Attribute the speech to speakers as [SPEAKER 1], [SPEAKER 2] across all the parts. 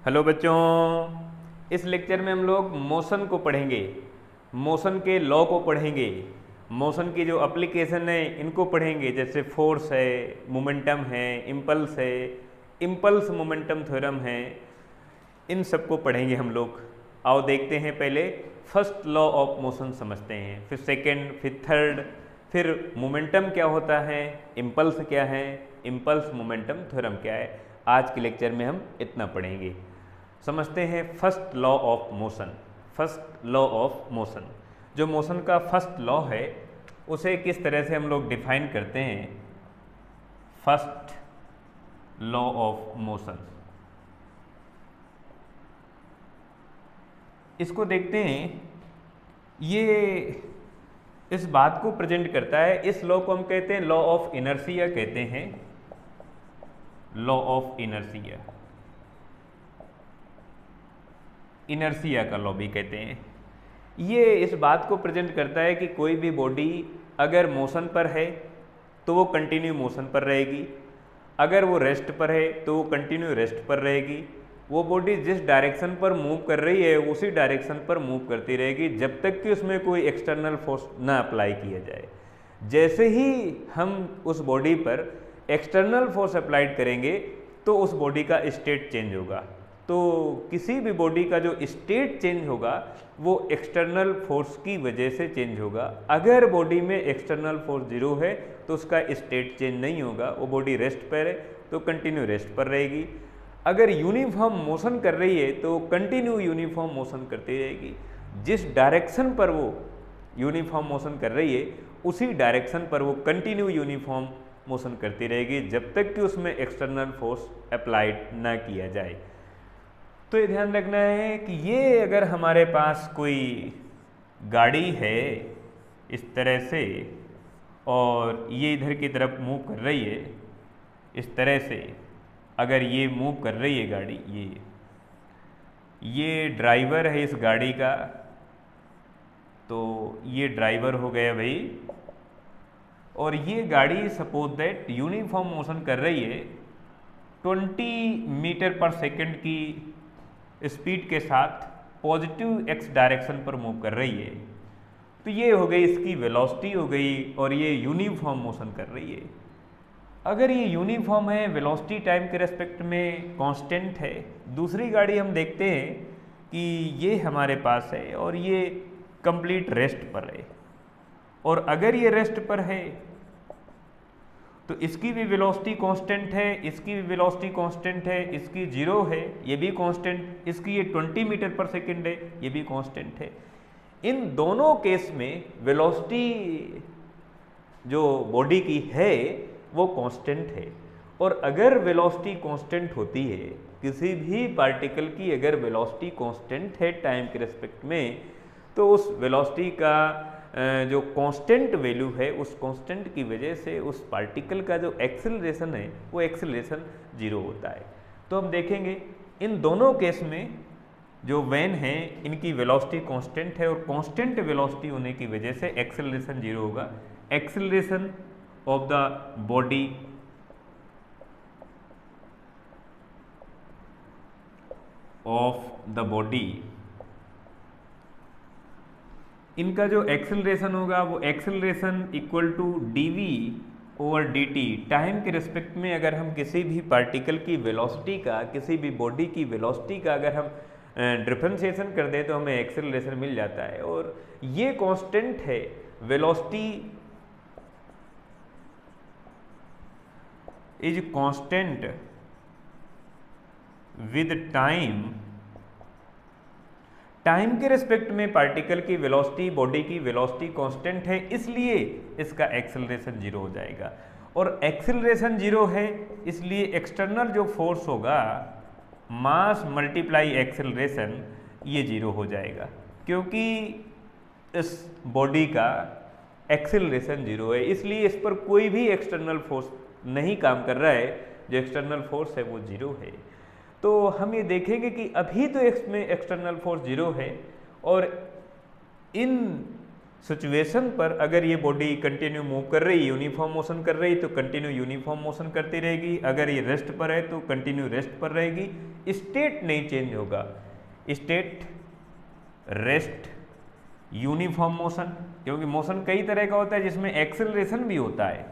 [SPEAKER 1] Hello बच्चों, इस lecture में हम लोग मोशन को पढ़ेंगे, मोशन के लॉ को पढ़ेंगे, मोशन की जो एप्लीकेशन है इनको पढ़ेंगे, जैसे फोर्स है, मोमेंटम है, इम्पल्स मोमेंटम थ्योरम है, इन सबको पढ़ेंगे हम लोग। आओ देखते हैं, पहले फर्स्ट लॉ ऑफ मोशन समझते हैं, फिर सेकंड, फिर थर्ड, फिर मोमेंटम क्या होता है, इम्पल्स क्या है, इम्पल्स मोमेंटम थ्योरम क्या है। आज के लेक्चर में हम इतना पढ़ेंगे। समझते हैं first law of motion. First law of motion, जो मोशन का फर्स्ट लॉ है उसे किस तरह से हम लोग डिफाइन करते हैं। फर्स्ट लॉ ऑफ मोशन, इसको देखते हैं। ये इस बात को प्रेजेंट करता है, इस लॉ को हम कहते हैं लॉ ऑफ इनर्शिया, कहते हैं लॉ ऑफ इनर्शिया, इनर्शिया का लॉ भी कहते हैं। ये इस बात को प्रेजेंट करता है कि कोई भी बॉडी अगर मोशन पर है तो वो कंटिन्यू मोशन पर रहेगी, अगर वो रेस्ट पर है तो वो कंटिन्यू रेस्ट पर रहेगी। वो बॉडी जिस डायरेक्शन पर मूव कर रही है उसी डायरेक्शन पर मूव करती रहेगी जब तक कि उसमें कोई एक्सटर्नल फोर्स ना अप्लाई किया जाए। जैसे ही हम उस बॉडी पर एक्सटर्नल फोर्स अप्लाइड करेंगे तो उस बॉडी का स्टेट चेंज होगा। तो किसी भी बॉडी का जो स्टेट चेंज होगा वो एक्सटर्नल फोर्स की वजह से चेंज होगा। अगर बॉडी में एक्सटर्नल फोर्स जीरो है तो उसका स्टेट चेंज नहीं होगा, वो बॉडी रेस्ट पर है तो कंटिन्यू रेस्ट पर रहेगी। अगर यूनिफॉर्म मोशन कर रही है तो कंटिन्यू यूनिफॉर्म मोशन करती रहेगी। जिस डायरेक्शन पर वो यूनिफॉर्म मोशन कर रही है उसी डायरेक्शन पर वो कंटिन्यू यूनिफॉर्म मोशन करती रहेगी जब तक कि उसमें एक्सटर्नल फोर्स अप्लाइड ना किया जाए। तो ये ध्यान रखना है कि ये अगर हमारे पास कोई गाड़ी है इस तरह से और ये इधर की तरफ मूव कर रही है इस तरह से, अगर ये मूव कर रही है गाड़ी, ये ड्राइवर है इस गाड़ी का, तो ये ड्राइवर हो गया भाई, और ये गाड़ी सपोज दैट यूनिफॉर्म मोशन कर रही है 20 मीटर पर सेकंड की स्पीड के साथ पॉजिटिव एक्स डायरेक्शन पर मूव कर रही है। तो ये हो गई इसकी वेलोसिटी हो गई और ये यूनिफॉर्म मोशन कर रही है। अगर ये यूनिफॉर्म है, वेलोसिटी टाइम के रेस्पेक्ट में कांस्टेंट है। दूसरी गाड़ी हम देखते हैं कि ये हमारे पास है और ये कंप्लीट रेस्ट पर है, और अगर ये रेस्ट पर है तो इसकी भी वेलोसिटी कांस्टेंट है, इसकी भी वेलोसिटी कांस्टेंट है, इसकी जीरो है, ये भी कांस्टेंट, इसकी ये 20 मीटर पर सेकंड है, ये भी कांस्टेंट है। इन दोनों केस में वेलोसिटी जो बॉडी की है वो कांस्टेंट है। और अगर वेलोसिटी कांस्टेंट होती है, किसी भी पार्टिकल की अगर वेलोसिटी कांस्टेंट है टाइम के रेस्पेक्ट में, तो उस वेलोसिटी का जो कांस्टेंट वैल्यू है उस कांस्टेंट की वजह से उस पार्टिकल का जो एक्सेलरेशन है वो एक्सेलरेशन जीरो होता है। तो हम देखेंगे इन दोनों केस में जो वैन है इनकी वेलोसिटी कांस्टेंट है और कांस्टेंट वेलोसिटी होने की वजह से एक्सेलरेशन जीरो होगा। एक्सेलरेशन ऑफ द बॉडी इनका जो एक्सेलरेशन होगा वो acceleration equal to dv over dt। Time के रिस्पेक्ट में अगर हम किसी भी पार्टिकल की वेलोसिटी का, किसी भी बॉडी की वेलोसिटी का अगर हम डिफरेंशिएशन कर दें तो हमें एक्सेलरेशन मिल जाता है। और ये कांस्टेंट है, velocity is constant with time. Time के रिस्पेक्ट में पार्टिकल की वेलोसिटी, बॉडी की वेलोसिटी कांस्टेंट है, इसलिए इसका एक्सेलरेशन जीरो हो जाएगा। और एक्सेलरेशन जीरो है इसलिए एक्सटर्नल जो फोर्स होगा, मास मल्टीप्लाई एक्सेलरेशन, ये जीरो हो जाएगा, क्योंकि इस बॉडी का एक्सेलरेशन जीरो है, इसलिए इस पर कोई भी एक्सटर्नल फोर्स नहीं काम कर रहा है। जो एक्सटर्नल फोर्स है वो जीरो है। तो हम ये देखेंगे कि अभी तो इसमें एक्सटर्नल फोर्स जीरो है और इन सिचुएशन पर अगर ये बॉडी कंटिन्यू मूव कर रही है, यूनिफॉर्म मोशन कर रही है, तो कंटिन्यू यूनिफॉर्म मोशन करती रहेगी। अगर ये रेस्ट पर है तो कंटिन्यू रेस्ट पर रहेगी। स्टेट नहीं चेंज होगा, स्टेट, रेस्ट, यूनिफॉर्म मोशन, क्योंकि मोशन कई तरह का होता है जिसमें एक्सेलरेशन भी होता है,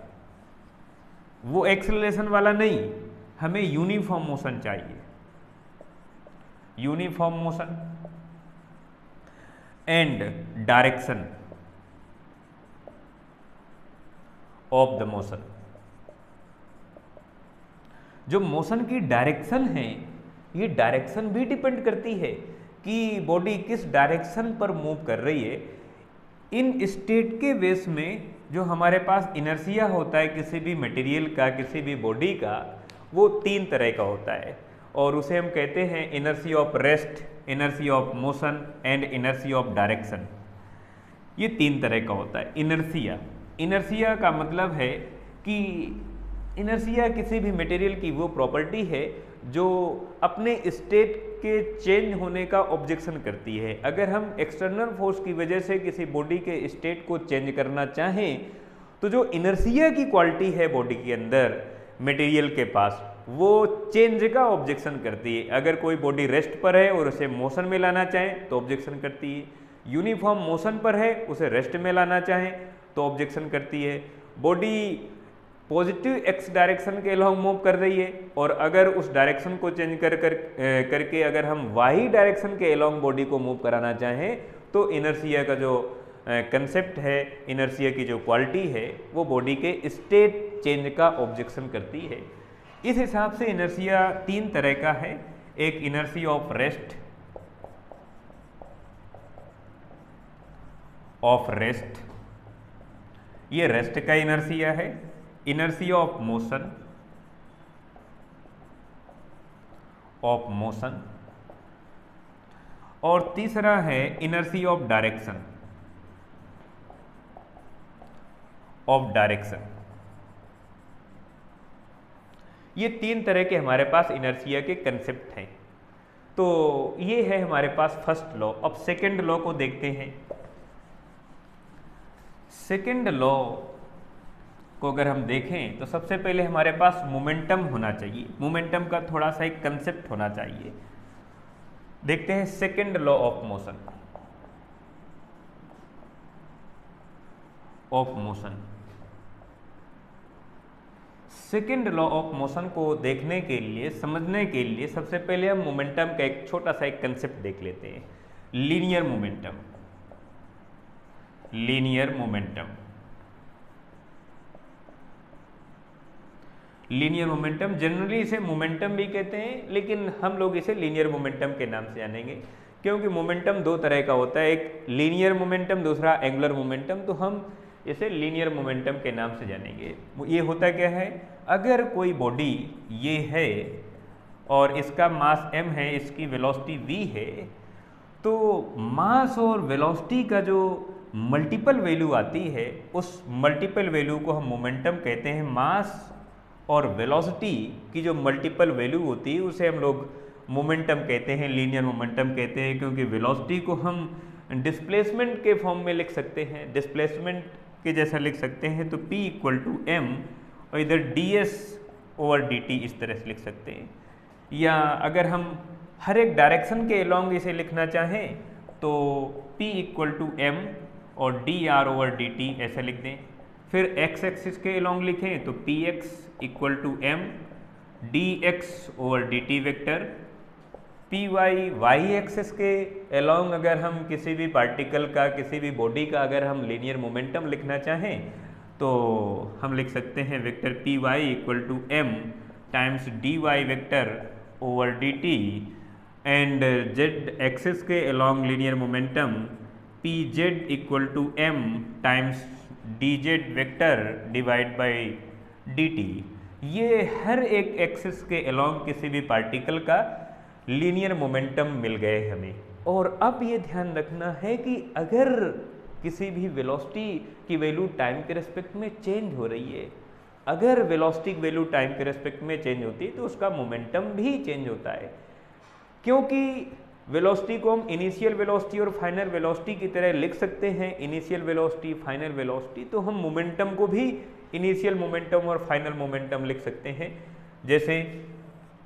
[SPEAKER 1] वो एक्सेलरेशन वाला नहीं, हमें यूनिफॉर्म मोशन चाहिए, uniform motion and direction of the motion. जो मोशन की डायरेक्शन है, ये डायरेक्शन भी डिपेंड करती है कि बॉडी किस डायरेक्शन पर मूव कर रही है। इन स्टेट के बेस में जो हमारे पास इनर्शिया होता है किसी भी मटेरियल का, किसी भी बॉडी का, वो 3 तरह का होता है और उसे हम कहते हैं inertia of rest, inertia of motion and inertia of direction. ये 3 तरह का होता है। इनर्शिया, इनर्शिया का मतलब है कि इनर्शिया किसी भी मटेरियल की वो प्रॉपर्टी है जो अपने स्टेट के चेंज होने का ऑब्जेक्शन करती है। अगर हम एक्सटर्नल फोर्स की वजह से किसी बॉडी के स्टेट को चेंज करना चाहें तो जो इनर्शिया की क्वालिटी है बॉडी के अंदर मटेरियल के पास, वो चेंज का ऑब्जेक्शन करती है। अगर कोई बॉडी रेस्ट पर है और उसे मोशन में लाना चाहें तो ऑब्जेक्शन करती है, यूनिफॉर्म मोशन पर है उसे रेस्ट में लाना चाहें तो ऑब्जेक्शन करती है। बॉडी पॉजिटिव एक्स डायरेक्शन के अलोंग मूव कर रही है और अगर उस डायरेक्शन को चेंज करके अगर हम वाई डायरेक्शन के अलोंग बॉडी को मूव कराना चाहें तो इनर्शिया का जो कंसेप्ट है, इनर्शिया की जो क्वालिटी है, वो बॉडी के स्टेट चेंज का ऑब्जेक्शन करती है। इस हिसाब से इनर्शिया 3 तरह का है। एक इनर्शिया ऑफ रेस्ट, ये रेस्ट का इनर्शिया है। इनर्शिया ऑफ मोशन, और तीसरा है इनर्शिया ऑफ डायरेक्शन। ये 3 तरह के हमारे पास इनर्शिया के कंसेप्ट हैं। तो ये है हमारे पास फर्स्ट लॉ। अब सेकंड लॉ को देखते हैं। सेकंड लॉ को अगर हम देखें तो सबसे पहले हमारे पास मोमेंटम होना चाहिए, मोमेंटम का थोड़ा सा एक कंसेप्ट होना चाहिए। देखते हैं second law of motion. Second law of motion को देखने के लिए, समझने के लिए सबसे पहले हम मोमेंटम का एक छोटा सा एक कंसेप्ट देख लेते हैं। Linear momentum. Linear momentum generally इसे मोमेंटम भी कहते हैं, लेकिन हम लोग इसे लीनियर मोमेंटम के नाम से जानेंगे क्योंकि मोमेंटम 2 तरह का होता है, एक लीनियर मोमेंटम, दूसरा एंगुलर मोमेंटम। तो हम इसे लीनियर मोमेंटम के नाम से जानेंगे। ये होता क्या है, अगर कोई बॉडी ये है और इसका मास m है, इसकी वेलोसिटी v है, तो मास और वेलोसिटी का जो मल्टीपल वैल्यू आती है, उस मल्टीपल वैल्यू को हम मोमेंटम कहते हैं। मास और वेलोसिटी की जो मल्टीपल वैल्यू होती है उसे हम लोग मोमेंटम कहते हैं, लीनियर मोमेंटम कहते हैं, क्योंकि वेलोसिटी को हम डिस्प्लेसमेंट के फॉर्म में लिख सकते हैं, डिस्प्लेसमेंट के जैसा लिख सकते हैं। तो P = m और इधर ds/dt इस तरह से लिख सकते हैं। या अगर हम हर एक डायरेक्शन के अलोंग इसे लिखना चाहें तो P = m और dr/dt ऐसे लिख दें। फिर x एक्सिस के अलोंग लिखें तो Px = m dx/dt vector. Py y axis के अलोंग अगर हम किसी भी पार्टिकल का, किसी भी बॉडी का अगर हम लीनियर मोमेंटम लिखना चाहें तो हम लिख सकते हैं vector Py = m times dy वेक्टर/dt। एंड z एक्सिस के along linear momentum Pz = m times dz वेक्टर/dt। ये हर एक एक्सिस के अलोंग किसी भी पार्टिकल का लीनियर मोमेंटम मिल गए हमें। और अब ये ध्यान रखना है कि अगर किसी भी वेलोसिटी की वैल्यू टाइम के रेस्पेक्ट में चेंज हो रही है, अगर वेलोसिटी की वैल्यू टाइम के रेस्पेक्ट में चेंज होती है तो उसका मोमेंटम भी चेंज होता है, क्योंकि वेलोसिटी को हम इनिशियल वेलोसिटी और फाइनल वेलोसिटी की तरह लिख सकते हैं, इनिशियल वेलोसिटी फाइनल वेलोसिटी, तो हम मोमेंटम को भी इनिशियल मोमेंटम और फाइनल मोमेंटम लिख सकते हैं। जैसे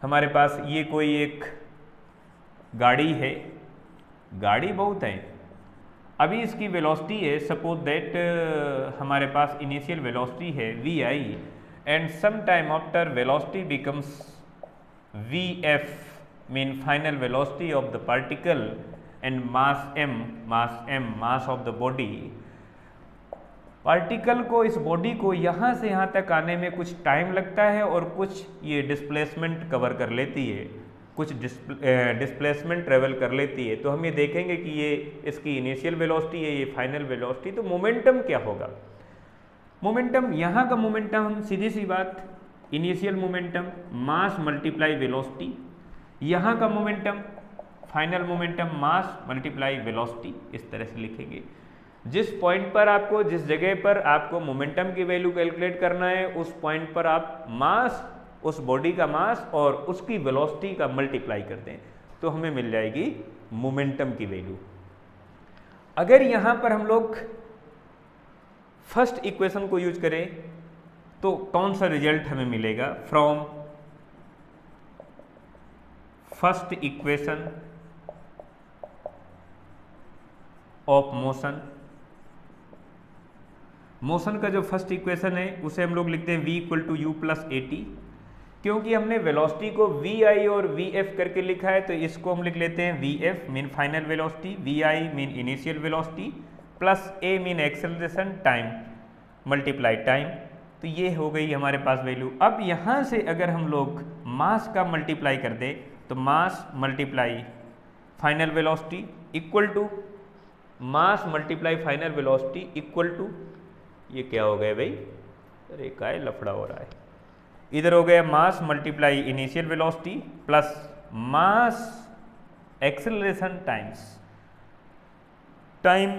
[SPEAKER 1] हमारे पास ये कोई एक गाड़ी है, गाड़ी बहुत है, अभी इसकी वेलोसिटी है, सपोज दैट हमारे पास इनिशियल वेलोसिटी है V I and some time after velocity becomes V F mean final velocity of the particle and mass m, mass of the body। Particle को, इस बॉडी को यहाँ से यहाँ तक आने में कुछ टाइम लगता है और कुछ ये डिस्प्लेसमेंट कवर कर लेती है, कुछ डिस्प्लेसमेंट ट्रेवल कर लेती है। तो हम ये देखेंगे कि ये इसकी इनिशियल वेलोसिटी है, ये फाइनल वेलोसिटी। तो मोमेंटम क्या होगा? मोमेंटम, यहाँ का मोमेंटम हम सीधी सी बात, initial momentum mass multiply velocity, यहाँ का momentum final momentum mass multiply velocity, इस तरह से लिखेंगे। जिस पॉइंट पर आपको, जिस जगह पर आपको मोमेंटम की वैल्यू कैलकुलेट करना है, उस पॉइंट पर आप मास, उस बॉडी का मास और उसकी वेलोसिटी का मल्टीप्लाई करते हैं तो हमें मिल जाएगी मोमेंटम की वैल्यू। अगर यहाँ पर हम लोग फर्स्ट इक्वेशन को यूज करें तो कौन सा रिजल्ट हमें मिलेगा? From first equation of motion, motion का जो फर्स्ट इक्वेशन है उसे हम लोग लिखते हैं v equal to U plus A T. क्योंकि हमने वेलोसिटी को वी आई और वी एफ करके लिखा है तो इसको हम लिख लेते हैं V F mean final velocity, V I mean initial velocity, plus A mean acceleration time multiply time. तो ये हो गई हमारे पास वैल्यू। अब यहाँ से अगर हम लोग मास का मल्टीप्लाई कर दें तो mass multiply final velocity equal to mass multiply final velocity equal to, ये क्या हो गया भाई? अरे क्या लफड़ा हो रहा है, इधर हो गया मास multiply initial velocity plus mass acceleration times time.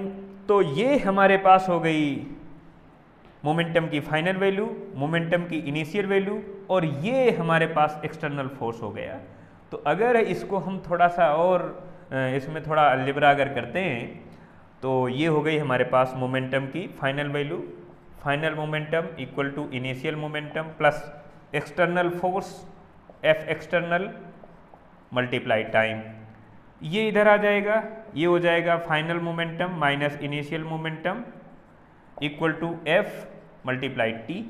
[SPEAKER 1] तो ये हमारे पास हो गई मोमेंटम की फाइनल वैल्यू, मोमेंटम की इनिशियल वैल्यू, और ये हमारे पास एक्सटर्नल फोर्स हो गया। तो अगर इसको हम थोड़ा सा और इसमें थोड़ा अलजेब्रा अगर करते हैं तो ये हो गई हमारे पास मोमेंटम की final value, final momentum equal to initial momentum plus external force F external multiply time. ये इधर आ जाएगा, ये हो जाएगा final momentum minus initial momentum equal to F multiply T,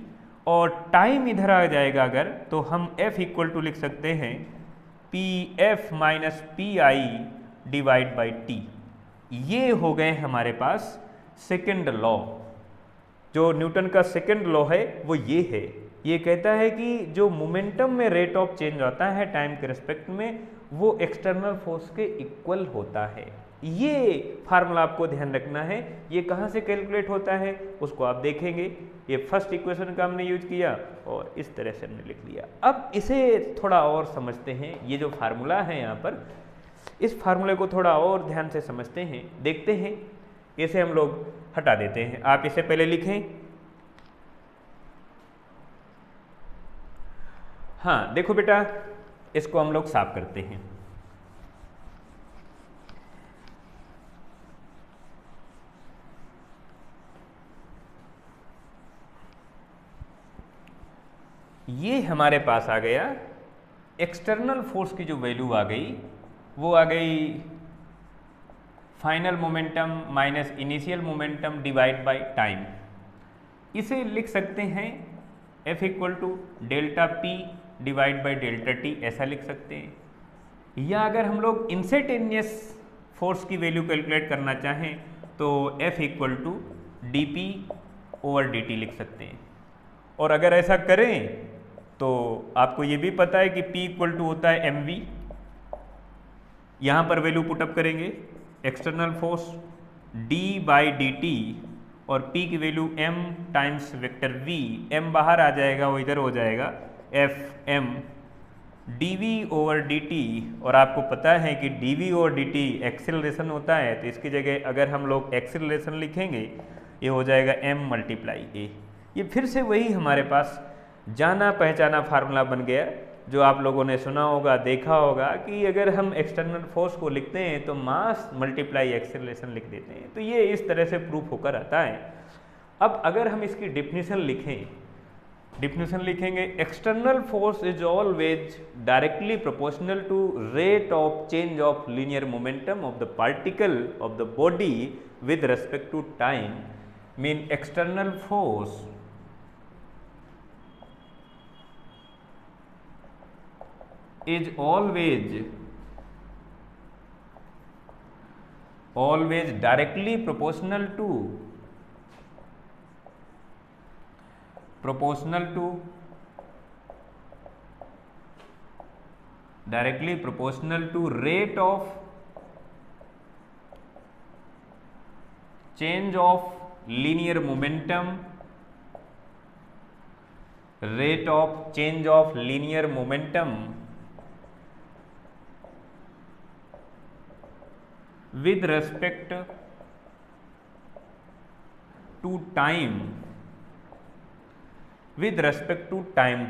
[SPEAKER 1] और टाइम इधर आ जाएगा अगर तो हम एफ इक्वल टू लिख सकते हैं P F minus P I divide by T. ये हो गए हमारे पास सेकेंड लॉ। जो न्यूटन का सेकेंड लॉ है वो ये है, ये कहता है कि जो मोमेंटम में रेट ऑफ चेंज आता है टाइम के रिस्पेक्ट में वो एक्सटर्नल फोर्स के इक्वल होता है। ये फार्मूला आपको ध्यान रखना है। ये कहाँ से कैलकुलेट होता है उसको आप देखेंगे। ये फर्स्ट इक्वेशन का हमने यूज किया और इस तरह से हमने लिख लिया। अब इसे थोड़ा और समझते हैं। ये जो फार्मूला है यहाँ पर, इस फार्मूले को थोड़ा और ध्यान से समझते हैं, देखते हैं। इसे हम लोग हटा देते हैं। आप इसे पहले लिखें। हाँ देखो बेटा, इसको हम लोग साफ करते हैं। ये हमारे पास आ गया एक्सटर्नल फोर्स की जो वैल्यू आ गई वो आ गई final momentum minus initial momentum divide by time. इसे लिख सकते हैं F equal to delta P divide by delta T, ऐसा लिख सकते हैं। या अगर हम लोग इंस्टेंटेनियस फोर्स की वैल्यू कैलकुलेट करना चाहें तो F equal to D P over D T लिख सकते हैं। और अगर ऐसा करें तो आपको ये भी पता है कि P इक्वल टू होता है mv। यहाँ पर वैल्यू पुटअप करेंगे external force d by D T और P की value m times vector v। m बाहर आ जाएगा, वो इधर हो जाएगा F M D V over D T. और आपको पता है कि D V over D T acceleration होता है, तो इसकी जगह अगर हम लोग एक्सेलरेशन लिखेंगे ये हो जाएगा m मल्टीप्लाई ए। ये फिर से वही हमारे पास जाना पहचाना फार्मूला बन गया। जो आप लोगों ने सुना होगा, देखा होगा कि अगर हम एक्सटर्नल फोर्स को लिखते हैं तो मास मल्टीप्लाई एक्सेलरेशन लिख देते हैं। तो ये इस तरह से प्रूफ होकर आता है। अब अगर हम इसकी डिफिनीशन लिखें, डिफिनीशन लिखेंगे, external force is always directly proportional to rate of change of linear momentum of the particle of the body with respect to time. Mean external force is always directly proportional to rate of change of linear momentum, with respect to time,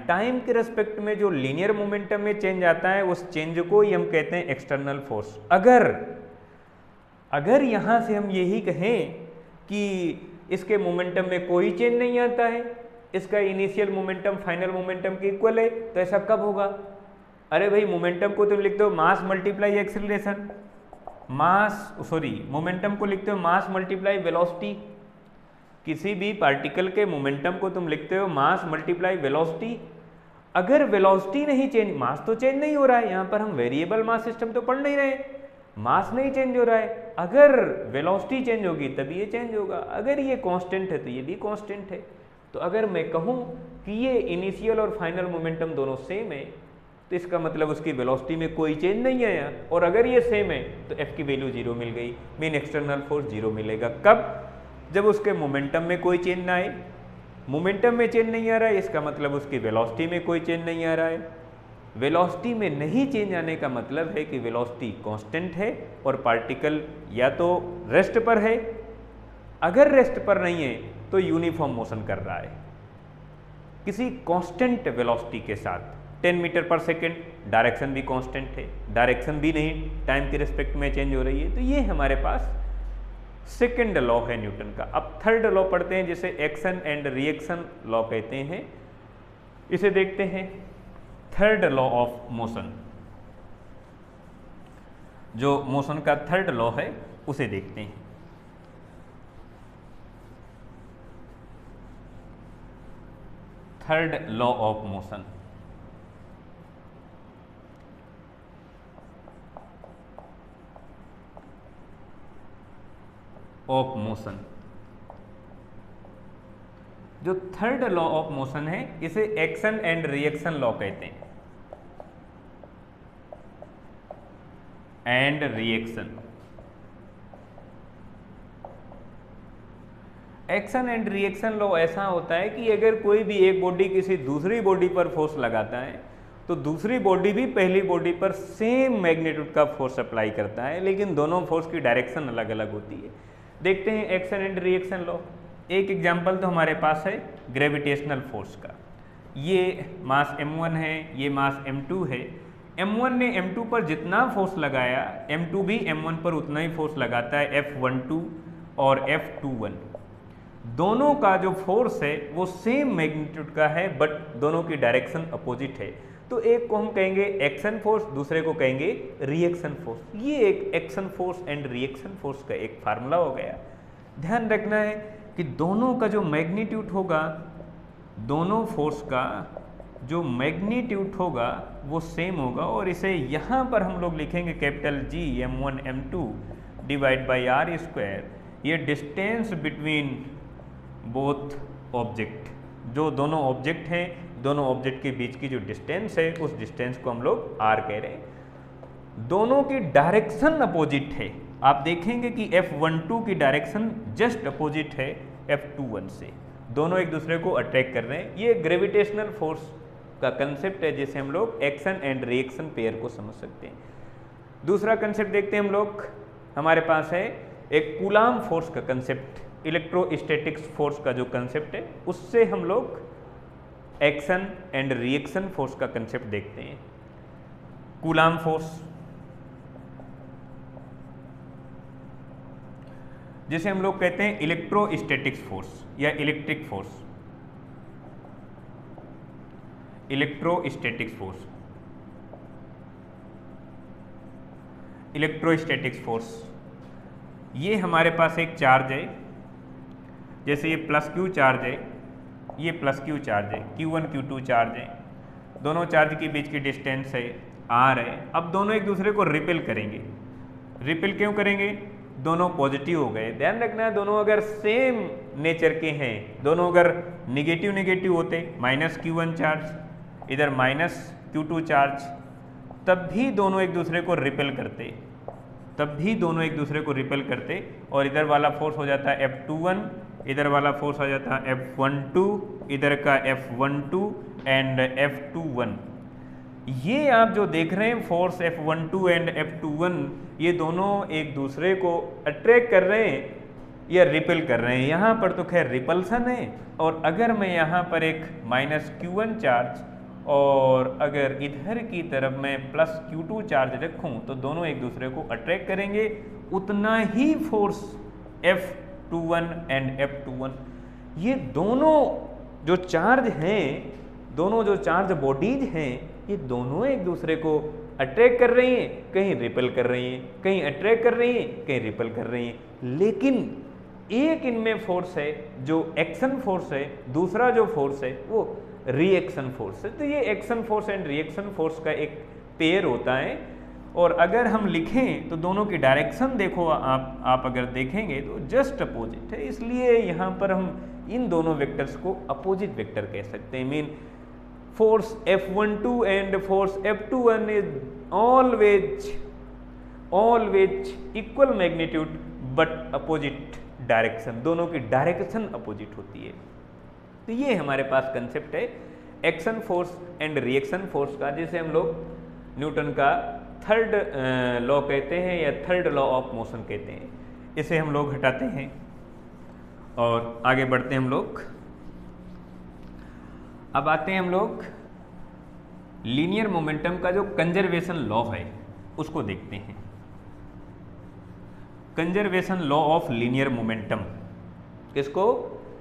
[SPEAKER 1] time के respect में जो linear momentum में change आता है उस change को ही हम कहते हैं एक्सटर्नल फोर्स। अगर यहां से हम यही कहें कि इसके मोमेंटम में कोई चेंज नहीं आता है, इसका इनिशियल मोमेंटम फाइनल मोमेंटम के इक्वल है, तो ऐसा कब होगा? अरे भाई मोमेंटम को तुम लिखते हो मास मल्टीप्लाई एक्सेलरेशन, मोमेंटम को लिखते हो मास मल्टीप्लाई वेलोसिटी। किसी भी पार्टिकल के मोमेंटम को तुम लिखते हो मास मल्टीप्लाई वेलोसिटी। अगर वेलोसिटी नहीं चेंज, मास तो चेंज नहीं हो रहा है, यहां पर हम वेरिएबल मास सिस्टम तो पढ़ नहीं रहे, मास नहीं चेंज हो रहा है। अगर वेलोसिटी चेंज होगी तभी ये चेंज होगा। अगर ये कांस्टेंट है तो ये भी कांस्टेंट है। तो अगर मैं कहूं कि ये इनिशियल और फाइनल मोमेंटम दोनों सेम है तो इसका मतलब उसकी वेलोसिटी में कोई चेंज नहीं आया। और अगर ये सेम है तो F की वैल्यू 0 मिल गई, मीन एक्सटर्नल फोर्स 0 मिलेगा। कब? जब उसके मोमेंटम में कोई चेंज ना आए। मोमेंटम में चेंज नहीं आ रहा है, इसका मतलब उसकी वेलोसिटी में कोई चेंज नहीं आ रहा है। वेलोसिटी में नहीं चेंज आने का मतलब है कि वेलोसिटी कांस्टेंट है और पार्टिकल या तो रेस्ट पर है, अगर रेस्ट पर नहीं है तो यूनिफॉर्म मोशन कर रहा है किसी कांस्टेंट वेलोसिटी के साथ। 10 मीटर पर सेकेंड, डायरेक्शन भी कांस्टेंट है, डायरेक्शन भी नहीं टाइम के रिस्पेक्ट में चेंज हो रही है। तो ये हमारे पास सेकेंड लॉ है न्यूटन का। अब थर्ड लॉ पढ़ते हैं जिसे एक्शन एंड रिएक्शन लॉ कहते हैं। इसे देखते हैं, थर्ड लॉ ऑफ मोशन। जो मोशन का थर्ड लॉ है उसे देखते हैं। थर्ड लॉ ऑफ मोशन, जो थर्ड लॉ ऑफ मोशन है इसे एक्शन एंड रिएक्शन लॉ कहते हैं। And reaction, action and reaction law ऐसा होता है कि अगर कोई भी एक बॉडी किसी दूसरी बॉडी पर फोर्स लगाता है तो दूसरी बॉडी भी पहली बॉडी पर सेम मैग्नीट्यूड का फोर्स अप्लाई करता है, लेकिन दोनों फोर्स की डायरेक्शन अलग अलग होती है। देखते हैं एक्शन एंड रिएक्शन लॉ। एक एग्जांपल तो हमारे पास है ग्रेविटेशनल फोर्स का। ये मास m1 है, ये मास m2 है। m1 ने m2 पर जितना फोर्स लगाया m2 भी m1 पर उतना ही फोर्स लगाता है, F12 और F21। दोनों का जो फोर्स है वो सेम मैग्नीट्यूड का है बट दोनों की डायरेक्शन अपोजिट है। तो एक को हम कहेंगे एक्शन फोर्स, दूसरे को कहेंगे रिएक्शन फोर्स। ये एक action force and reaction force का एक फार्मूला हो गया। ध्यान रखना है कि दोनों का जो मैग्नीट्यूड होगा, दोनों फोर्स का जो मैग्नीट्यूड होगा वो सेम होगा। और इसे यहाँ पर हम लोग लिखेंगे capital G m1 m2 divide by r square. ये डिस्टेंस बिटवीन बोथ ऑब्जेक्ट, जो दोनों ऑब्जेक्ट हैं, दोनों ऑब्जेक्ट के बीच की जो डिस्टेंस है उस डिस्टेंस को हम लोग r कह रहे हैं। दोनों की डायरेक्शन अपोजिट है। आप देखेंगे कि F12 की डायरेक्शन जस्ट अपोजिट है F21 से, दोनों एक दूसरे को अट्रैक्ट कर रहे हैं। ये ग्रेविटेशनल फोर्स का कंसेप्ट है जिसे हम लोग एक्शन एंड रिएक्शन पेयर को समझ सकते हैं। दूसरा कंसेप्ट देखते हैं हम लोग, हमारे पास है एक कूलाम फोर्स का कंसेप्ट। इलेक्ट्रोस्टैटिक्स फोर्स का जो कंसेप्ट है उससे हम लोग एक्शन एंड रिएक्शन फोर्स का कंसेप्ट देखते हैं। कूलाम फोर्स, जिसे हम लोग कहते हैं इलेक्ट्रोस्टैटिक्स फोर्स या electric force, electrostatics force, electrostatics force. ये हमारे पास एक चार्ज है, जैसे ये प्लस क्यू चार्ज है, ये प्लस क्यू चार्ज है, Q1 Q2 चार्ज है, दोनों चार्ज के बीच की डिस्टेंस है R है। अब दोनों एक दूसरे को रिपेल करेंगे। रिपेल क्यों करेंगे? दोनों पॉजिटिव हो गए। ध्यान रखना है, दोनों अगर सेम नेचर के हैं, दोनों अगर निगेटिव निगेटिव होते, माइनस Q1 चार्ज इधर माइनस Q2 चार्ज, तब भी दोनों एक दूसरे को रिपेल करते, तब भी दोनों एक दूसरे को रिपेल करते, और इधर वाला फोर्स हो जाता है F21, इधर वाला फोर्स आ जाता है F12, इधर का F12 एंड F21। ये आप जो देख रहे हैं फोर्स F12 एंड F21, ये दोनों एक दूसरे को अट्रैक्ट कर रहे हैं या रिपेल कर रहे हैं। यहाँ पर तो खैर रिपल्सन है, और अगर मैं यहाँ पर एक माइनस Q1 चार्ज और अगर इधर की तरफ मैं प्लस Q2 चार्ज रखूँ तो दोनों एक दूसरे को अट्रैक्ट करेंगे। उतना ही फोर्स F21 एंड F21, ये दोनों जो चार्ज हैं, दोनों जो चार्ज बॉडीज हैं, ये दोनों एक दूसरे को अट्रैक्ट कर रही हैं, कहीं रिपेल कर रही हैं, कहीं अट्रैक्ट कर रही हैं, कहीं रिपेल कर रही हैं। लेकिन एक इनमें फोर्स है जो एक्शन फोर्स है, दूसरा जो फोर्स है वो रिएक्शन फोर्स है। तो ये action force and reaction force का एक पेयर होता है। और अगर हम लिखें तो दोनों की डायरेक्शन देखो, आप अगर देखेंगे तो जस्ट अपोजिट है, इसलिए यहाँ पर हम इन दोनों वेक्टर्स को अपोजिट वेक्टर कह सकते हैं। Mean force F12 and force F21 is always equal magnitude but opposite direction, दोनों की डायरेक्शन अपोजिट होती है। तो ये हमारे पास कंसेप्ट है action force and reaction force का, जिसे हम लोग न्यूटन का थर्ड लॉ कहते हैं या थर्ड लॉ ऑफ मोशन कहते हैं। इसे हम लोग हटाते हैं और आगे बढ़ते हैं हम लोग। अब आते हैं हम लोग लीनियर मोमेंटम का जो कंजर्वेशन लॉ है उसको देखते हैं। Conservation law of linear momentum, किसको?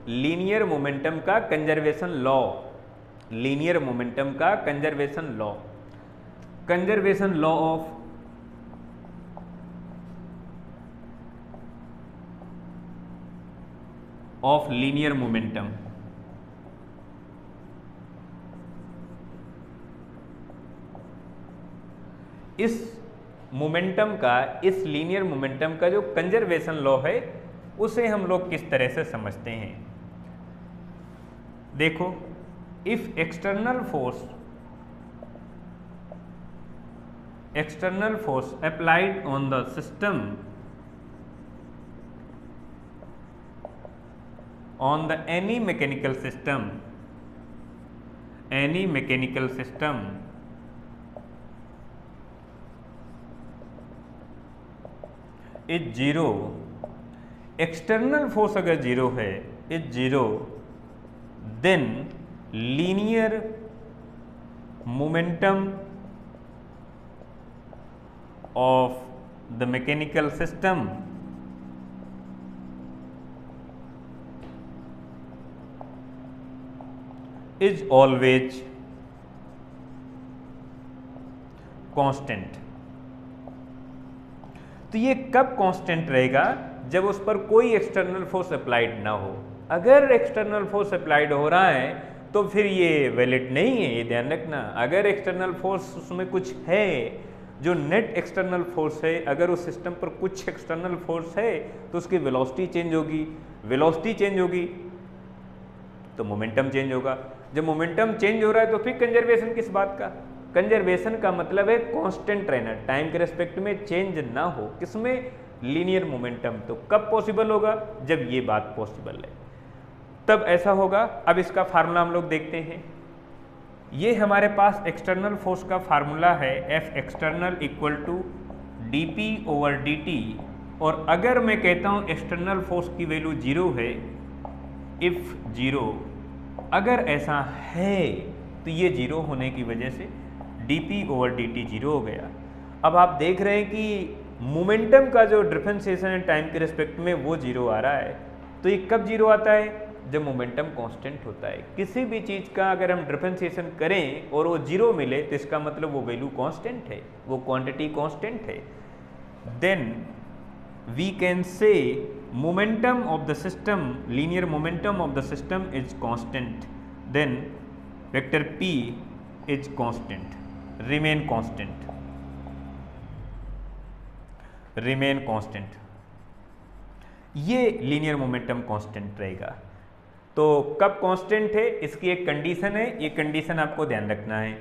[SPEAKER 1] लीनियर मोमेंटम का कंजर्वेशन लॉ, लीनियर मोमेंटम का conservation law, conservation law of linear momentum. इस मोमेंटम का, इस लीनियर मोमेंटम का जो कंजर्वेशन लॉ है उसे हम लोग किस तरह से समझते हैं? देखो, if external force applied on the system on the any mechanical system is zero, external force अगर जीरो है, is zero, then linear momentum of the mechanical system is always constant. तो ये कब कांस्टेंट रहेगा? जब उस पर कोई एक्सटर्नल फोर्स अप्लाइड ना हो। अगर एक्सटर्नल फोर्स अप्लाइड हो रहा है तो फिर ये वैलिड नहीं है, ये ध्यान रखना। अगर एक्सटर्नल फोर्स उसमें कुछ है, जो नेट एक्सटर्नल फोर्स है, अगर उस सिस्टम पर कुछ एक्सटर्नल फोर्स है तो उसकी वेलोसिटी चेंज होगी, वेलोसिटी चेंज होगी तो मोमेंटम चेंज होगा। जब मोमेंटम चेंज हो रहा है तो फिर कंजर्वेशन किस बात का? कंजर्वेशन का मतलब है कांस्टेंट रहना, टाइम के रेस्पेक्ट में चेंज ना हो। किसमें? Linear momentum. तो कब पॉसिबल होगा? जब ये बात पॉसिबल है तब ऐसा होगा। अब इसका फार्मूला हम लोग देखते हैं। ये हमारे पास एक्सटर्नल फोर्स का फार्मूला है, F external equal to dP/dt। और अगर मैं कहता हूँ एक्सटर्नल फोर्स की वैल्यू जीरो है, इफ जीरो, अगर ऐसा है तो ये जीरो होने की वजह से dp/dt जीरो हो गया। अब आप देख रहे हैं कि मोमेंटम का जो डिफरेंशिएशन है टाइम के रिस्पेक्ट में वो जीरो आ रहा है। तो ये कब जीरो आता है? जब मोमेंटम कांस्टेंट होता है। किसी भी चीज़ का अगर हम डिफरेंशिएशन करें और वो जीरो मिले तो इसका मतलब वो वैल्यू कांस्टेंट है, वो क्वांटिटी कांस्टेंट है। Then we can say momentum of the system, linear momentum of the system is constant, then vector p is constant, remain constant, remain constant। ये लीनियर मोमेंटम कांस्टेंट रहेगा। तो कब constant है इसकी एक कंडीशन है, ये कंडीशन आपको ध्यान रखना है,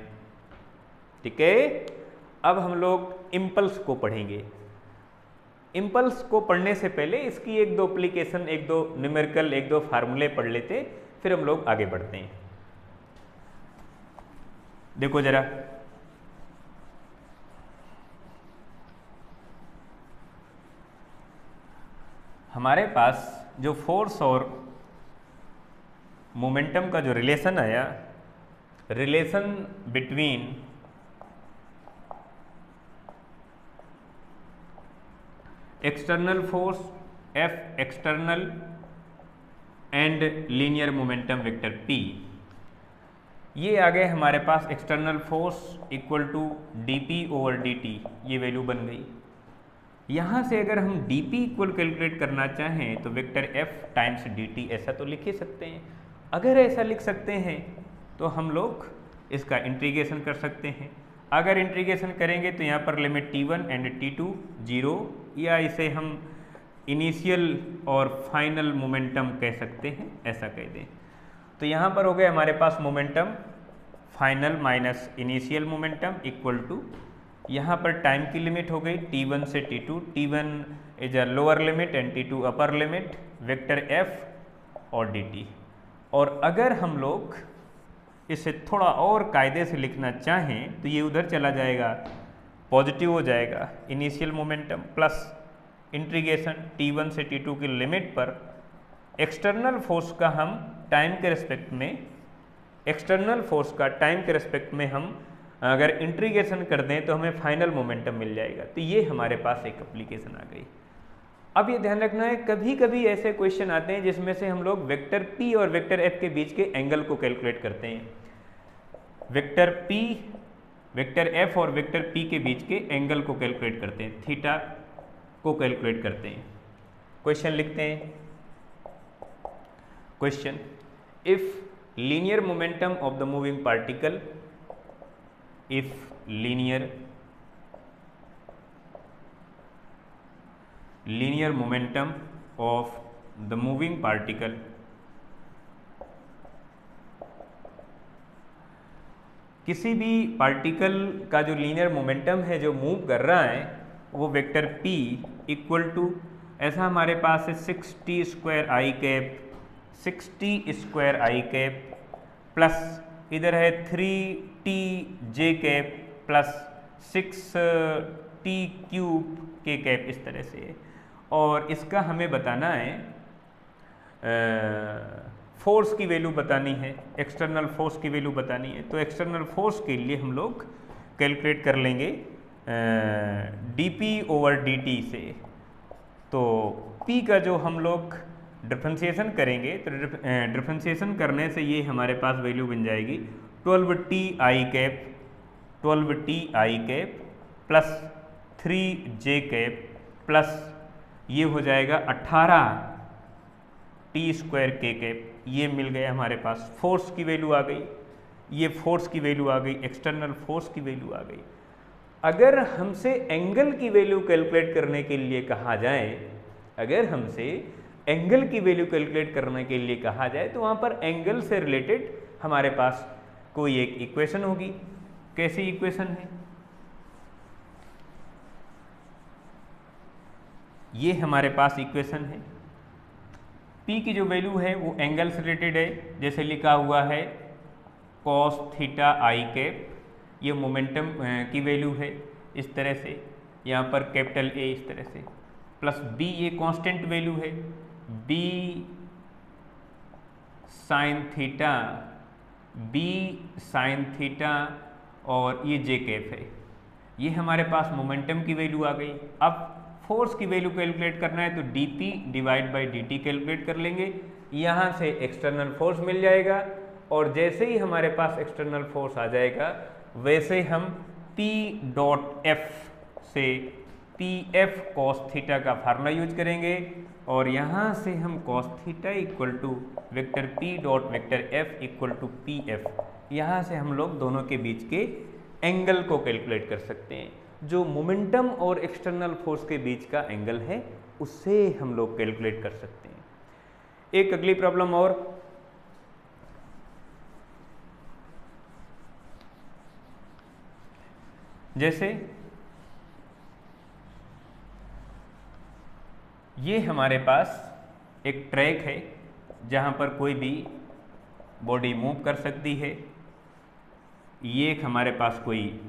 [SPEAKER 1] ठीक है। अब हम लोग इम्पल्स को पढ़ेंगे। इम्पल्स को पढ़ने से पहले इसकी एक दो एप्लीकेशन, एक दो न्यूमेरिकल, एक दो फार्मूले पढ़ लेते, फिर हम लोग आगे बढ़ते हैं। देखो जरा, हमारे पास जो फोर्स और मोमेंटम का जो रिलेशन आया, relation between external force F external and linear momentum vector P, ये आ गए हमारे पास external force equal to dp/dt, ये वैल्यू बन गई। यहाँ से अगर हम dp इक्वल कैलकुलेट करना चाहें तो वेक्टर F टाइम्स dt ऐसा तो लिख ही सकते हैं। अगर ऐसा लिख सकते हैं तो हम लोग इसका इंटीग्रेशन कर सकते हैं। अगर इंटीग्रेशन करेंगे तो यहाँ पर limit t1 and t2 zero, या इसे हम इनिशियल और फाइनल मोमेंटम कह सकते हैं, ऐसा कह दें। तो यहाँ पर हो गया हमारे पास momentum final minus initial momentum equal to, यहाँ पर टाइम की लिमिट हो गई t1 से t2, t1 is a lower limit and t2 upper limit, vector f और dt। और अगर हम लोग इसे थोड़ा और कायदे से लिखना चाहें तो ये उधर चला जाएगा, पॉजिटिव हो जाएगा, initial momentum plus integration t1 से t2 की लिमिट पर एक्सटर्नल फोर्स का हम टाइम के रिस्पेक्ट में, एक्सटर्नल फोर्स का टाइम के रिस्पेक्ट में हम अगर इंटीग्रेशन कर दें तो हमें फाइनल मोमेंटम मिल जाएगा। तो ये हमारे पास एक एप्लीकेशन आ गई। अब ये ध्यान रखना है, कभी कभी ऐसे क्वेश्चन आते हैं जिसमें से हम लोग वेक्टर P और वेक्टर F के बीच के एंगल को कैलकुलेट करते हैं। वेक्टर P, वेक्टर F और वेक्टर P के बीच के एंगल को कैलकुलेट करते हैं, थीटा को कैलकुलेट करते हैं। क्वेश्चन लिखते हैं, question, if linear momentum of the moving particle, if linear momentum of the moving particle किसी भी पार्टिकल का जो लीनियर मोमेंटम है जो मूव कर रहा है वो वेक्टर P इक्वल टू, ऐसा हमारे पास है 60 स्क्वायर आई कैप, 60 स्क्वायर आई कैप प्लस इधर है 3t j cap plus 6t cube के कैप, इस तरह से है। और इसका हमें बताना है फोर्स की वैल्यू बतानी है, एक्सटर्नल फोर्स की वैल्यू बतानी है। तो एक्सटर्नल फोर्स के लिए हम लोग कैलकुलेट कर लेंगे dp/dt से। तो p का जो हम लोग डिफरेंशिएशन करेंगे तो डिफरेंशिएशन करने से ये हमारे पास वैल्यू बन जाएगी 12t i cap, 12t i cap plus 3j cap plus ये हो जाएगा 18t स्क्वायर k कैप। ये मिल गया हमारे पास, फोर्स की वैल्यू आ गई, ये फोर्स की वैल्यू आ गई, एक्सटर्नल फोर्स की वैल्यू आ गई। अगर हमसे एंगल की वैल्यू कैलकुलेट करने के लिए कहा जाए, अगर हमसे एंगल की वैल्यू कैलकुलेट करने के लिए कहा जाए तो वहाँ पर एंगल से रिलेटेड हमारे पास कोई एक इक्वेशन होगी। कैसी इक्वेशन है? ये हमारे पास इक्वेशन है। P की जो वैल्यू है वो एंगल से रिलेटेड है, जैसे लिखा हुआ है cos थीटा आई कैप, ये मोमेंटम की वैल्यू है इस तरह से, यहाँ पर कैपिटल A इस तरह से, प्लस B ये कांस्टेंट वैल्यू है, B sine theta, B sine theta और ये जे कैफ है। ये हमारे पास मोमेंटम की वैल्यू आ गई। अब फोर्स की वैल्यू कैलकुलेट करना है तो dP divide by dt calculate कर लेंगे। यहाँ से एक्सटर्नल फोर्स मिल जाएगा और जैसे ही हमारे पास एक्सटर्नल फोर्स आ जाएगा वैसे हम P डॉट एफ से पी एफ कॉस थीटा का फार्मूला यूज करेंगे और यहाँ से हम cos theta equal to vector P dot vector F equal to P F, यहाँ से हम लोग दोनों के बीच के एंगल को कैलकुलेट कर सकते हैं। जो मोमेंटम और एक्सटर्नल फोर्स के बीच का एंगल है उससे हम लोग कैलकुलेट कर सकते हैं। एक अगली प्रॉब्लम और, जैसे ये हमारे पास एक ट्रैक है जहाँ पर कोई भी बॉडी मूव कर सकती है। ये एक हमारे पास कोई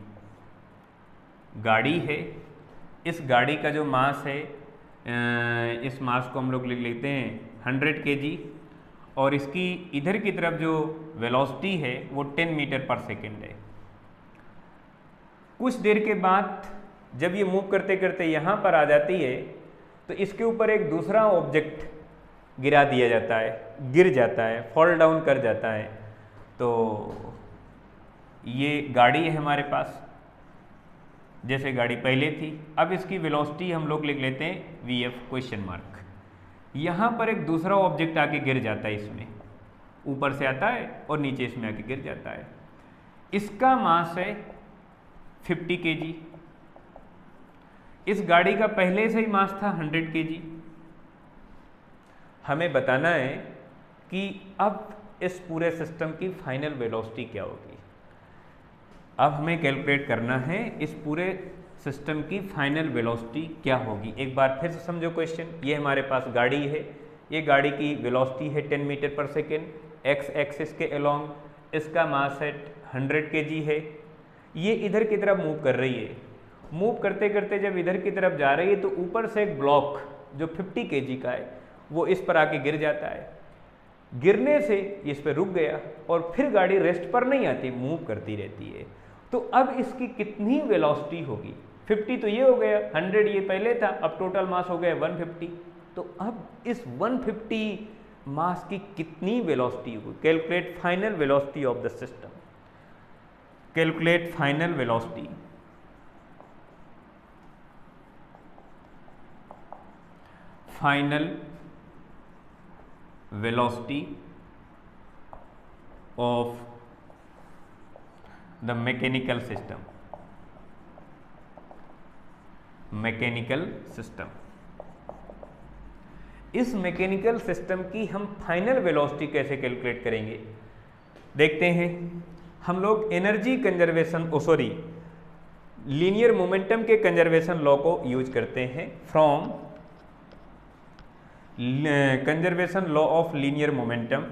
[SPEAKER 1] गाड़ी है। इस गाड़ी का जो मास है, इस मास को हम लोग लिख लेते हैं 100 kg और इसकी इधर की तरफ जो वेलोसिटी है वो 10 मीटर पर सेकेंड है। कुछ देर के बाद जब ये मूव करते करते यहाँ पर आ जाती है तो इसके ऊपर एक दूसरा ऑब्जेक्ट गिरा दिया जाता है, गिर जाता है, फॉल डाउन कर जाता है। तो ये गाड़ी है हमारे पास, जैसे गाड़ी पहले थी। अब इसकी वेलोसिटी हम लोग लिख लेते हैं VF क्वेश्चन मार्क। यहाँ पर एक दूसरा ऑब्जेक्ट आके गिर जाता है, इसमें ऊपर से आता है और नीचे इसमें आके गिर जाता है। इसका मास है 50 kg। इस गाड़ी का पहले से ही मास था 100 kg। हमें बताना है कि अब इस पूरे सिस्टम की फाइनल वेलोसिटी क्या होगी। अब हमें कैलकुलेट करना है इस पूरे सिस्टम की फाइनल वेलोसिटी क्या होगी। एक बार फिर से समझो क्वेश्चन। ये हमारे पास गाड़ी है, ये गाड़ी की वेलोसिटी है 10 मीटर पर सेकेंड एक्स एक्सिस के अलोंग, इसका मास है 100 kg है। ये इधर की तरफ मूव कर रही है। मूव करते करते जब इधर की तरफ जा रही है तो ऊपर से एक ब्लॉक जो 50 kg का है वो इस पर आके गिर जाता है। गिरने से इस पर रुक गया और फिर गाड़ी रेस्ट पर नहीं आती, मूव करती रहती है। तो अब इसकी कितनी वेलोसिटी होगी? 50 तो ये हो गया, 100 ये पहले था, अब टोटल मास हो गया 150। तो अब इस 150 मास की कितनी वेलोसिटी होगी? Calculate final velocity of the system. Calculate final velocity. Final velocity of the mechanical system. Mechanical system, इस मैकेनिकल सिस्टम की हम फाइनल वेलोसिटी कैसे कैलकुलेट करेंगे देखते हैं। हम लोग एनर्जी कंजर्वेशन लीनियर मोमेंटम के कंजर्वेशन लॉ को यूज करते हैं। From conservation law of linear momentum,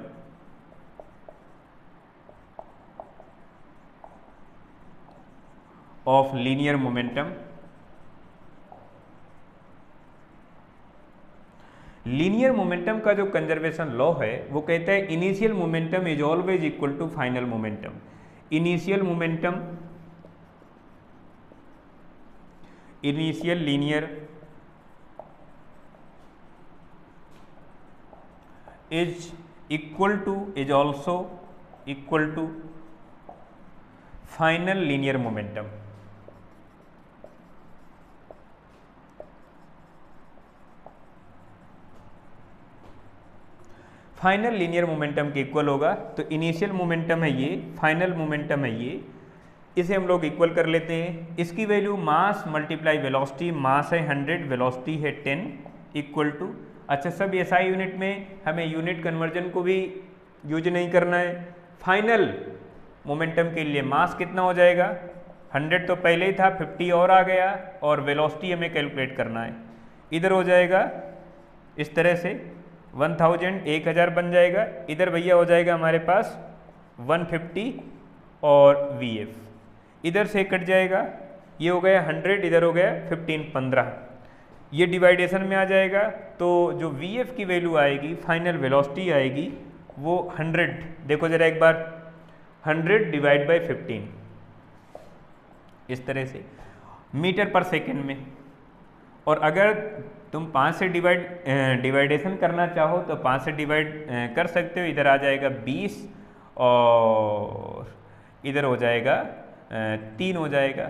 [SPEAKER 1] linear momentum का जो कंजर्वेशन लॉ है वो कहता है initial momentum is always equal to final momentum. Initial linear is also equal to final linear momentum. Final linear momentum के equal होगा। तो initial momentum है ये, फाइनल मोमेंटम है ये, इसे हम लोग इक्वल कर लेते हैं। इसकी वैल्यू मास मल्टीप्लाई वेलोसिटी, मास है 100, वेलोसिटी है 10 इक्वल टू, अच्छा सब SI यूनिट में, हमें यूनिट कन्वर्जन को भी यूज नहीं करना है। फाइनल मोमेंटम के लिए मास कितना हो जाएगा? 100 तो पहले ही था, 50 और आ गया और वेलोसिटी हमें कैलकुलेट करना है। इधर हो जाएगा इस तरह से 1000 बन जाएगा। इधर भैया हो जाएगा हमारे पास 150 और VF इधर से कट जाएगा। ये हो गया 100, इधर हो गया 15, 15, ये डिवाइडेशन में आ जाएगा। तो जो VF की वैल्यू आएगी, फाइनल वेलोसिटी आएगी वो 100, देखो जरा एक बार, 100 डिवाइड बाई 15 इस तरह से मीटर पर सेकेंड में। और अगर तुम 5 से डिवाइडेशन करना चाहो तो 5 से डिवाइड कर सकते हो, इधर आ जाएगा 20 और इधर हो जाएगा 3 हो जाएगा।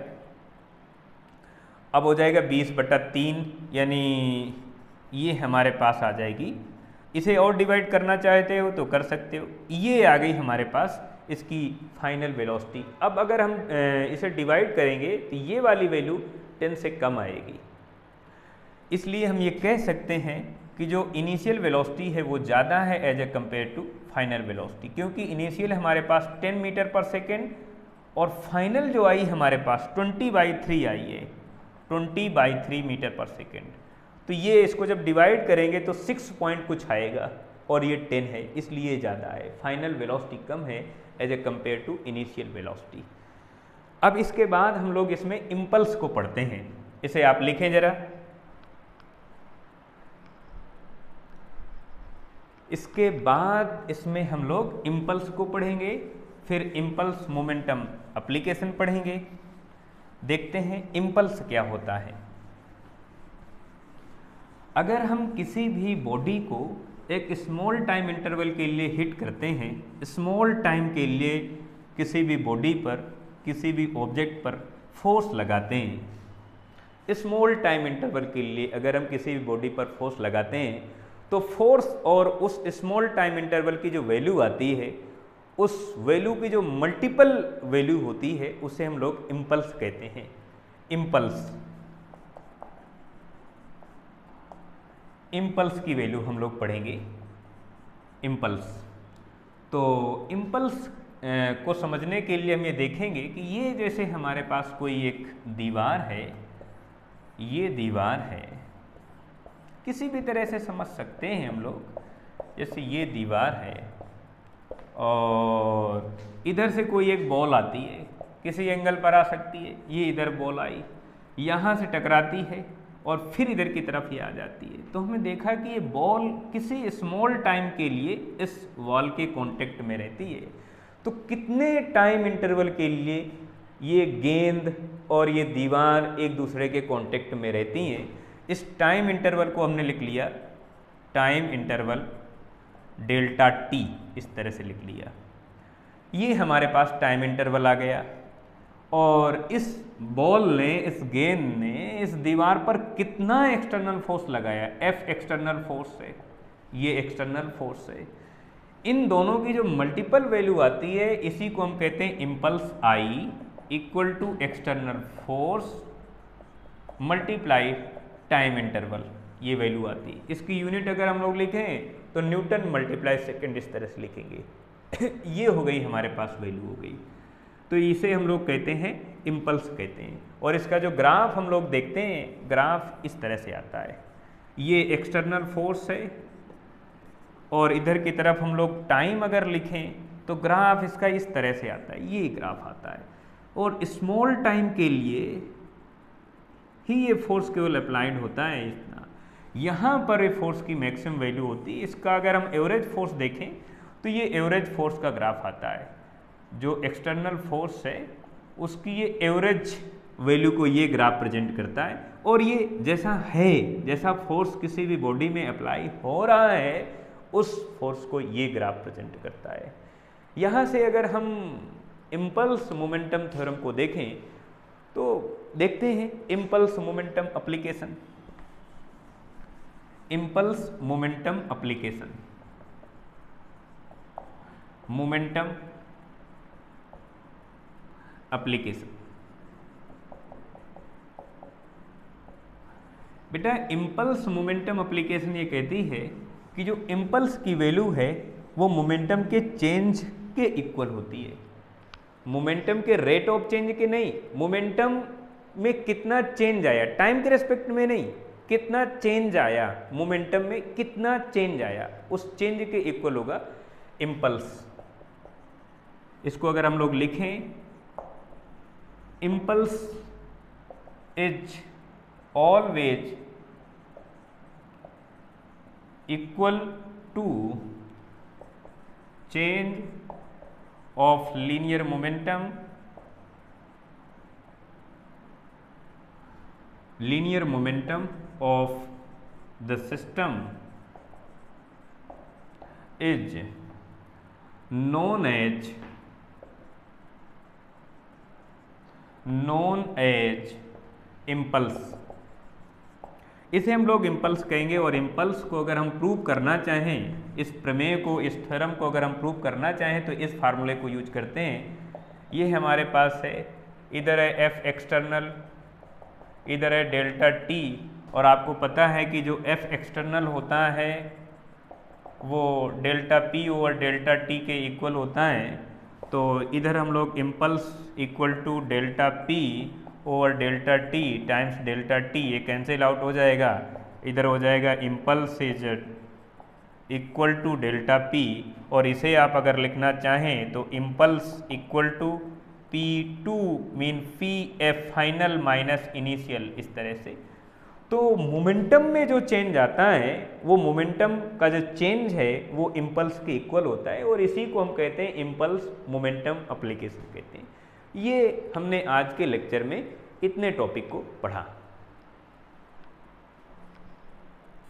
[SPEAKER 1] अब हो जाएगा 20/3, यानी ये हमारे पास आ जाएगी। इसे और डिवाइड करना चाहते हो तो कर सकते हो। ये आ गई हमारे पास इसकी फाइनल वेलोसिटी। अब अगर हम इसे डिवाइड करेंगे तो ये वाली वैल्यू 10 से कम आएगी। इसलिए हम ये कह सकते हैं कि जो इनिशियल वेलोसिटी है वो ज़्यादा है as a compare to final velocity, क्योंकि इनिशियल हमारे पास 10 मीटर पर सेकेंड और फाइनल जो आई हमारे पास 20/3 आई है, 20/3 मीटर पर सेकेंड। तो ये इसको जब डिवाइड करेंगे तो 6 पॉइंट कुछ आएगा और ये 10 है, इसलिए ज़्यादा है। फाइनल वेलोसिटी कम है as a compare to initial velocity. अब इसके बाद हम लोग इसमें इम्पल्स को पढ़ते हैं। इसे आप लिखें जरा। इसके बाद इसमें हम लोग इम्पल्स को पढ़ेंगे, फिर इम्पल्स मोमेंटम एप्लीकेशन पढ़ेंगे। देखते हैं इम्पल्स क्या होता है। अगर हम किसी भी बॉडी को एक स्मॉल टाइम इंटरवल के लिए हिट करते हैं, स्मॉल टाइम के लिए किसी भी बॉडी पर, किसी भी ऑब्जेक्ट पर फोर्स लगाते हैं, स्मॉल टाइम इंटरवल के लिए अगर हम किसी भी बॉडी पर फोर्स लगाते हैं तो फोर्स और उस स्मॉल टाइम इंटरवल की जो वैल्यू आती है, उस वैल्यू की जो मल्टीपल वैल्यू होती है उसे हम लोग इम्पल्स कहते हैं। इम्पल्स, इम्पल्स की वैल्यू हम लोग पढ़ेंगे। इम्पल्स, तो इम्पल्स को समझने के लिए हम ये देखेंगे कि ये जैसे हमारे पास कोई एक दीवार है, ये दीवार है, किसी भी तरह से समझ सकते हैं हम लोग। जैसे ये दीवार है और इधर से कोई एक बॉल आती है, किसी एंगल पर आ सकती है, ये इधर बॉल आई, यहाँ से टकराती है और फिर इधर की तरफ ये आ जाती है। तो हमने देखा कि ये बॉल किसी स्मॉल टाइम के लिए इस वॉल के कांटेक्ट में रहती है। तो कितने टाइम इंटरवल के लिए ये गेंद और ये दीवार एक दूसरे के कांटेक्ट में रहती हैं, इस टाइम इंटरवल को हमने लिख लिया टाइम इंटरवल डेल्टा टी, इस तरह से लिख लिया। ये हमारे पास टाइम इंटरवल आ गया और इस बॉल ने, इस गेंद ने इस दीवार पर कितना एक्सटर्नल फोर्स लगाया, एफ एक्सटर्नल फोर्स है, ये एक्सटर्नल फोर्स है। इन दोनों की जो मल्टीपल वैल्यू आती है इसी को हम कहते हैं impulse I equal to external force multiply time interval, ये वैल्यू आती है। इसकी यूनिट अगर हम लोग लिखें तो न्यूटन मल्टीप्लाई सेकेंड, इस तरह से लिखेंगे। ये हो गई हमारे पास वैल्यू हो गई। तो इसे हम लोग कहते हैं इम्पल्स कहते हैं। और इसका जो ग्राफ हम लोग देखते हैं, ग्राफ इस तरह से आता है। ये एक्सटर्नल फोर्स है और इधर की तरफ हम लोग टाइम अगर लिखें तो ग्राफ इसका इस तरह से आता है, ये ग्राफ आता है। और स्मॉल टाइम के लिए ही ये फोर्स केवल अप्लाइड होता है इतना। यहाँ पर ये फोर्स की मैक्सिमम वैल्यू होती है। इसका अगर हम एवरेज फोर्स देखें तो ये एवरेज फोर्स का ग्राफ आता है। जो एक्सटर्नल फोर्स है उसकी ये एवरेज वैल्यू को ये ग्राफ प्रेजेंट करता है। और ये जैसा है, जैसा फोर्स किसी भी बॉडी में अप्लाई हो रहा है, उस फोर्स को ये ग्राफ प्रेजेंट करता है। यहाँ से अगर हम इम्पल्स मोमेंटम थ्योरम को देखें तो देखते हैं impulse momentum application. Impulse momentum application, momentum application. बेटा इम्पल्स मोमेंटम एप्लीकेशन ये कहती है कि जो इम्पल्स की वैल्यू है वो मोमेंटम के चेंज के इक्वल होती है। मोमेंटम के रेट ऑफ चेंज के नहीं, मोमेंटम में कितना चेंज आया, टाइम के रेस्पेक्ट में नहीं, कितना चेंज आया, मोमेंटम में कितना चेंज आया, उस चेंज के इक्वल होगा इम्पल्स। इसको अगर हम लोग लिखें, impulse is always equal to change of linear momentum, linear momentum of the system is known as impulse। इसे हम लोग इम्पल्स कहेंगे। और इम्पल्स को अगर हम प्रूव करना चाहें, इस प्रमेय को, इस थ्योरम को अगर हम प्रूव करना चाहें तो इस फार्मूले को यूज करते हैं। ये हमारे पास है, इधर है एफ एक्सटर्नल, इधर है डेल्टा टी, और आपको पता है कि जो एफ एक्सटर्नल होता है वो delta P over delta T के इक्वल होता है। तो इधर हम लोग impulse equal to delta P over delta T times delta T, ये कैंसिल आउट हो जाएगा। इधर हो जाएगा impulse is equal to delta P, और इसे आप अगर लिखना चाहें तो impulse equal to P2 mean फी एफ फाइनल माइनस इनिशियल, इस तरह से। तो मोमेंटम में जो चेंज आता है, वो मोमेंटम का जो चेंज है वो इम्पल्स के इक्वल होता है, और इसी को हम कहते हैं इम्पल्स मोमेंटम एप्लीकेशन कहते हैं। ये हमने आज के लेक्चर में इतने टॉपिक को पढ़ा।